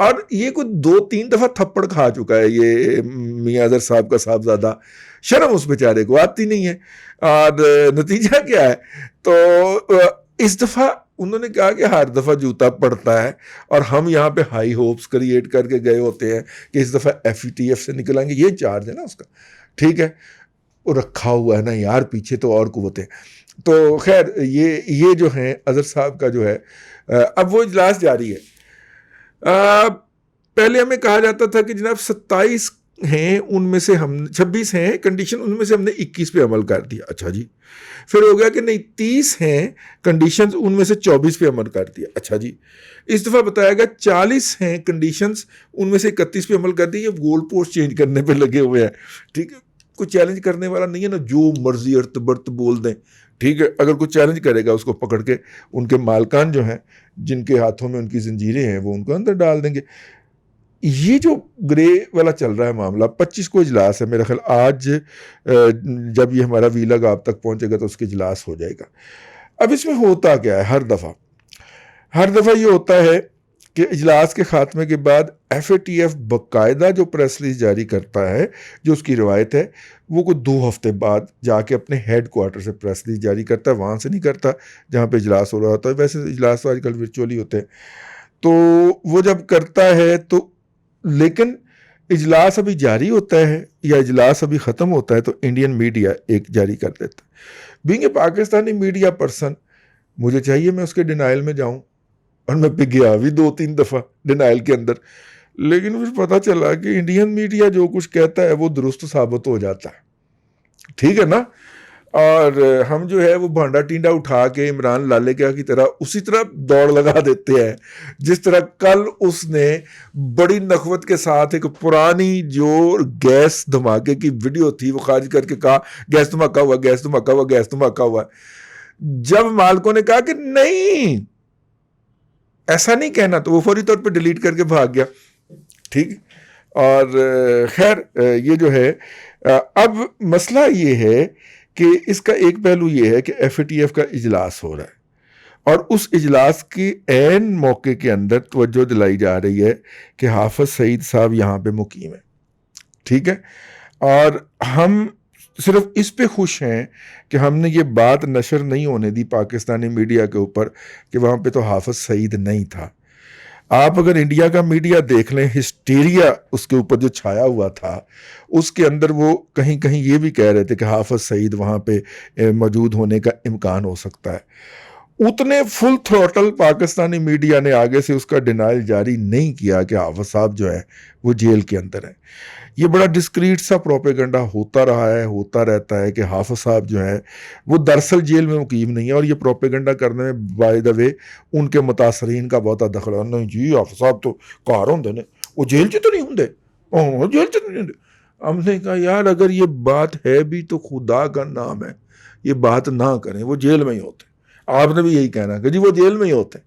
اور یہ کوئی 2-3 دفعہ تھپڑ کھا چکا ہے یہ میاں اظہر صاحب کا صاحبزادہ. شرم اس بیچارے کو آتی نہیں ہے. اور نتیجہ کیا ہے؟ تو اس دفعہ انہوں نے کہا کہ ہر دفعہ جوتا پڑتا ہے اور ہم یہاں پہ ہائی ہوپس کریٹ کر کے گئے ہوتے ہیں کہ اس دفعہ FATF سے نکلیں گے. یہ چارج ہے نا اس کا, ٹھیک ہے, وہ رکھا ہوا ہے نا یار پیچھے تو اور قوتیں. تو خیر یہ جو ہیں اظہر صاحب کا جو ہے, اب وہ اجلاس جاری ہے. پہلے ہمیں کہا جاتا تھا کہ جناب 27 ہیں, ان میں سے ہم 26 ہیں کنڈیشن, ان میں سے ہم نے 21 پہ عمل کر دیا. اچھا جی. پھر ہو گیا کہ نہیں 30 ہیں کنڈیشنز, ان میں سے 24 پہ عمل کر دیا. اچھا جی. اس دفعہ بتایا گیا 40 ہیں کنڈیشنز, ان میں سے 31 پہ عمل کر دیا. یہ گول پوسٹ چینج کرنے پہ لگے ہوئے ہیں. ٹھیک ہے, کوئی چیلنج کرنے والا نہیں ہے نا, جو مرضی ارت برت بول دیں. ٹھیک ہے, اگر کوئی چیلنج کرے گا اس کو پکڑ کے ان کے مالکان جو ہیں جن کے ہاتھوں میں ان کی زنجیریں ہیں وہ ان کو اندر ڈال دیں گے. یہ جو گرے والا چل رہا ہے معاملہ, 25 کو اجلاس ہے میرا خیال. آج جب یہ ہمارا ویلاگ آپ تک پہنچے گا تو اس کے اجلاس ہو جائے گا. اب اس میں ہوتا کیا ہے؟ ہر دفعہ یہ ہوتا ہے کہ اجلاس کے خاتمے کے بعد FATF باقاعدہ جو پریس ریلیز جاری کرتا ہے, جو اس کی روایت ہے, وہ کوئی 2 ہفتے بعد جا کے اپنے ہیڈ کوارٹر سے پریس ریلیز جاری کرتا ہے. وہاں سے نہیں کرتا جہاں پہ اجلاس ہو رہا ہوتا ہے. ویسے اجلاس تو آج کل ورچولی ہوتے ہیں. تو وہ جب کرتا ہے تو, لیکن اجلاس ابھی جاری ہوتا ہے یا اجلاس ابھی ختم ہوتا ہے تو انڈین میڈیا ایک جاری کر دیتا ہے. Being a Pakistani media person, مجھے چاہیے میں اس کے ڈینائل میں جاؤں, اور میں پہ گیا بھی 2-3 دفعہ ڈینائل کے اندر, لیکن پھر پتہ چلا کہ انڈین میڈیا جو کچھ کہتا ہے وہ درست ثابت ہو جاتا ہے. ٹھیک ہے نا. اور ہم جو ہے وہ بھانڈا ٹینڈا اٹھا کے عمران لالے کی طرح اسی طرح دوڑ لگا دیتے ہیں جس طرح کل اس نے بڑی نخوت کے ساتھ ایک پرانی جو گیس دھماکے کی ویڈیو تھی وہ خارج کر کے کہا گیس دھماکہ ہوا, گیس دھماکہ ہوا, گیس دھماکہ ہوا. جب مالکوں نے کہا کہ نہیں ایسا نہیں کہنا تو وہ فوری طور پہ ڈیلیٹ کر کے بھاگ گیا. ٹھیک. اور خیر یہ جو ہے, اب مسئلہ یہ ہے کہ اس کا ایک پہلو یہ ہے کہ FATF کا اجلاس ہو رہا ہے اور اس اجلاس کے عین موقع کے اندر توجہ دلائی جا رہی ہے کہ حافظ سعید صاحب یہاں پہ مقیم ہیں. ٹھیک ہے, اور ہم صرف اس پہ خوش ہیں کہ ہم نے یہ بات نشر نہیں ہونے دی پاکستانی میڈیا کے اوپر کہ وہاں پہ تو حافظ سعید نہیں تھا. آپ اگر انڈیا کا میڈیا دیکھ لیں, ہسٹیریا اس کے اوپر جو چھایا ہوا تھا, اس کے اندر وہ کہیں کہیں یہ بھی کہہ رہے تھے کہ حافظ سعید وہاں پہ موجود ہونے کا امکان ہو سکتا ہے. اتنے فل تھروٹل پاکستانی میڈیا نے آگے سے اس کا ڈینائل جاری نہیں کیا کہ حافظ صاحب جو ہے وہ جیل کے اندر ہیں. یہ بڑا ڈسکریٹ سا پروپیگنڈا ہوتا رہا ہے, ہوتا رہتا ہے کہ حافظ صاحب جو ہے وہ دراصل جیل میں مقیم نہیں ہے, اور یہ پروپیگنڈا کرنے میں بائی دا وے ان کے متاثرین کا بہت دخل ہے. نہیں جی حافظ صاحب تو کار ہوندے نے, وہ جیل چ تو نہیں ہوندے, جیل چ نہیں ہوندے. ہم نے کہا یار اگر یہ بات ہے بھی تو خدا کا نام ہے یہ بات نہ کریں, وہ جیل میں ہی ہوتے. آپ نے بھی یہی کہنا کہ جی وہ جیل میں ہی ہوتے.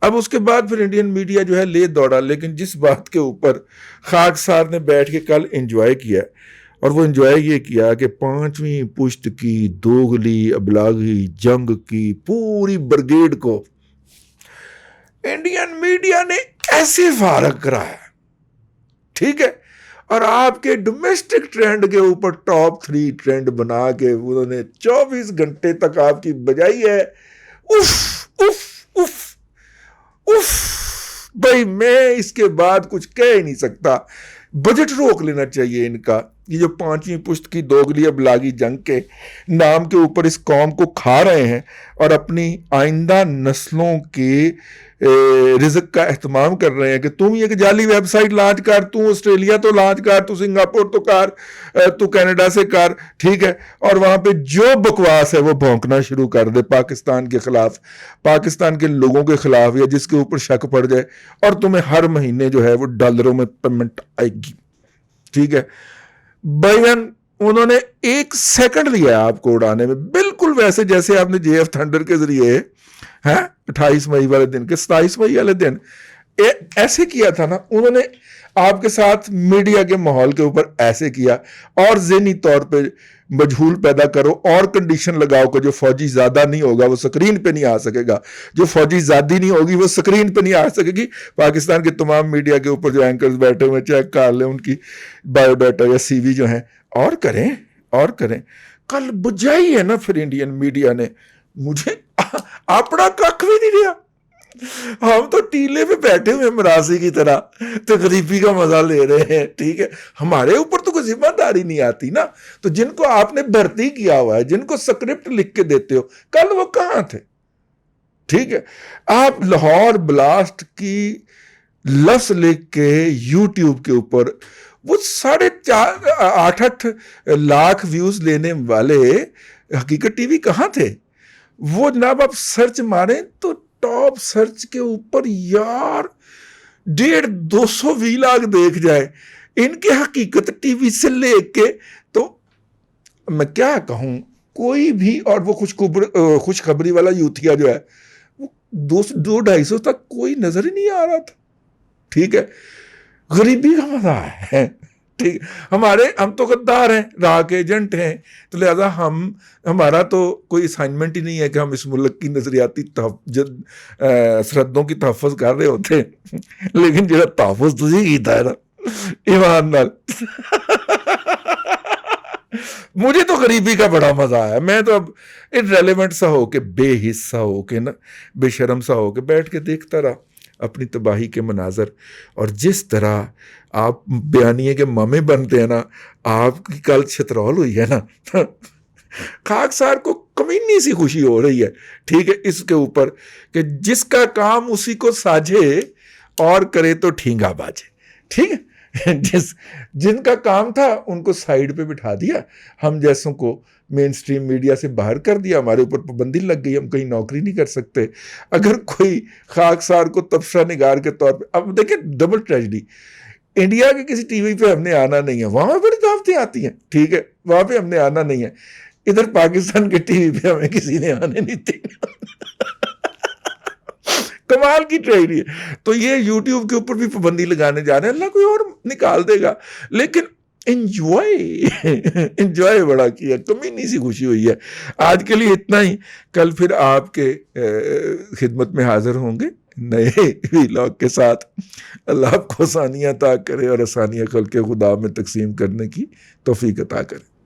اب اس کے بعد پھر انڈین میڈیا جو ہے لے دوڑا, لیکن جس بات کے اوپر خاکسار نے بیٹھ کے کل انجوائے کیا, اور وہ انجوائے یہ کیا کہ 5ویں پشت کی دوغلی ابلاغی جنگ کی پوری برگیڈ کو انڈین میڈیا نے ایسے فارغ کرایا. ٹھیک ہے, اور آپ کے ڈومیسٹک ٹرینڈ کے اوپر ٹاپ 3 ٹرینڈ بنا کے انہوں نے 24 گھنٹے تک آپ کی بجائی ہے. اف اف اف اف بھائی, میں اس کے بعد کچھ کہہ ہی نہیں سکتا. بجٹ روک لینا چاہیے ان کا. یہ جو 5ویں پشت کی دوغلی ابلاغی جنگ کے نام کے اوپر اس قوم کو کھا رہے ہیں اور اپنی آئندہ نسلوں کے رزق کا اہتمام کر رہے ہیں کہ تم یہ جعلی ویب سائٹ لانچ کر, تو آسٹریلیا تو لانچ کر, تو سنگاپور تو کر, تو کینیڈا سے کر. ٹھیک ہے, اور وہاں پہ جو بکواس ہے وہ بھونکنا شروع کر دے پاکستان کے خلاف, پاکستان کے لوگوں کے خلاف, یا جس کے اوپر شک پڑ جائے, اور تمہیں ہر مہینے جو ہے وہ ڈالروں میں پیمنٹ آئے گی. ٹھیک ہے بھائیان, انہوں نے 1 سیکنڈ لیا آپ کو اڑانے میں, بالکل ویسے جیسے آپ نے JF تھنڈر کے ذریعے 28 مئی والے دن کے 27 مئی والے دن ایسے کیا تھا نا. انہوں نے آپ کے ساتھ میڈیا کے ماحول کے اوپر ایسے کیا، اور ذہنی طور پہ مجہول پیدا کرو اور کنڈیشن لگاؤ کہ جو فوجی زیادہ نہیں ہوگا وہ سکرین پہ نہیں آ سکے گا، جو فوجی زیادی نہیں ہوگی وہ سکرین پہ نہیں آ سکے گی۔ پاکستان کے تمام میڈیا کے اوپر جو اینکرز بیٹھے ہوئے چیک کر لیں ان کی بایو ڈاٹا یا سی وی جو ہیں، اور کریں۔ کل بجائی ہے نا پھر انڈین میڈیا نے، مجھے اپنا کھ بھی نہیں دیا۔ ہم تو ٹیلے پہ بیٹھے ہوئے مراسی کی طرح تقریبی کا مزہ لے رہے ہیں، ٹھیک ہے، ہمارے اوپر تو کوئی ذمہ داری نہیں آتی نا۔ تو جن کو آپ نے بھرتی کیا ہوا ہے، جن کو سکرپٹ لکھ کے دیتے ہو، کل وہ کہاں تھے؟ ٹھیک ہے، آپ لاہور بلاسٹ کی لفظ لکھ کے یوٹیوب کے اوپر وہ 8.5 لاکھ ویوز لینے والے حقیقت ٹی وی کہاں تھے؟ وہ جناب آپ سرچ ماریں تو ٹاپ سرچ کے اوپر یار 150-200 ویلاگ دیکھ جائے ان کے حقیقت ٹی وی سے لے کے۔ تو میں کیا کہوں، کوئی بھی، اور وہ خوشخبری والا یوتھیا جو ہے وہ 200-250 تک کوئی نظر ہی نہیں آ رہا تھا۔ ٹھیک ہے، غریبی کا مزہ ہے، ٹھیک، ہم تو غدار ہیں، راہ کے ایجنٹ ہیں، تو لہذا ہمارا تو کوئی اسائنمنٹ ہی نہیں ہے کہ ہم اس ملک کی نظریاتی سرحدوں کی تحفظ کر رہے ہوتے ہیں، لیکن جڑا تحفظ تسی کیتا ہے نا ایمان نال مجھے تو غریبی کا بڑا مزہ آیا۔ میں تو اب irrelevant سا ہو کے، بے حصہ ہو کے نا، بے شرم سا ہو کے بیٹھ کے دیکھتا رہا اپنی تباہی کے مناظر۔ اور جس طرح آپ بیانیے کے مامے بنتے ہیں نا، آپ کی کل چھترول ہوئی ہے نا، خاکسار کو کمینی سی خوشی ہو رہی ہے، ٹھیک ہے، اس کے اوپر کہ جس کا کام اسی کو ساجھے اور کرے تو ٹھینگا باجے، ٹھیک ہے۔ جن کا کام تھا ان کو سائیڈ پہ بٹھا دیا، ہم جیسوں کو مین سٹریم میڈیا سے باہر کر دیا، ہمارے اوپر پابندی لگ گئی، ہم کہیں نوکری نہیں کر سکتے۔ اگر کوئی خاکسار کو تبصرہ نگار کے طور پہ، اب دیکھیں ڈبل ٹریجڈی، انڈیا کے کسی ٹی وی پہ ہم نے آنا نہیں ہے، وہاں بڑی دعوتیں آتی ہیں، ٹھیک ہے، وہاں پہ ہم نے آنا نہیں ہے، ادھر پاکستان کے ٹی وی پہ ہمیں کسی نے آنے نہیں دی کمال کی ٹریجڈی ہے۔ تو یہ یوٹیوب کے اوپر بھی پابندی لگانے جا رہے ہیں، اللہ کوئی اور نکال دے گا، لیکن انجوائے بڑا کیا، کمینی سی خوشی ہوئی ہے۔ آج کے لیے اتنا ہی، کل پھر آپ کے خدمت میں حاضر ہوں گے نئے ویلاگ کے ساتھ۔ اللہ آپ کو آسانیاں عطا کرے اور آسانیاں خلق خدا میں تقسیم کرنے کی توفیق عطا کرے۔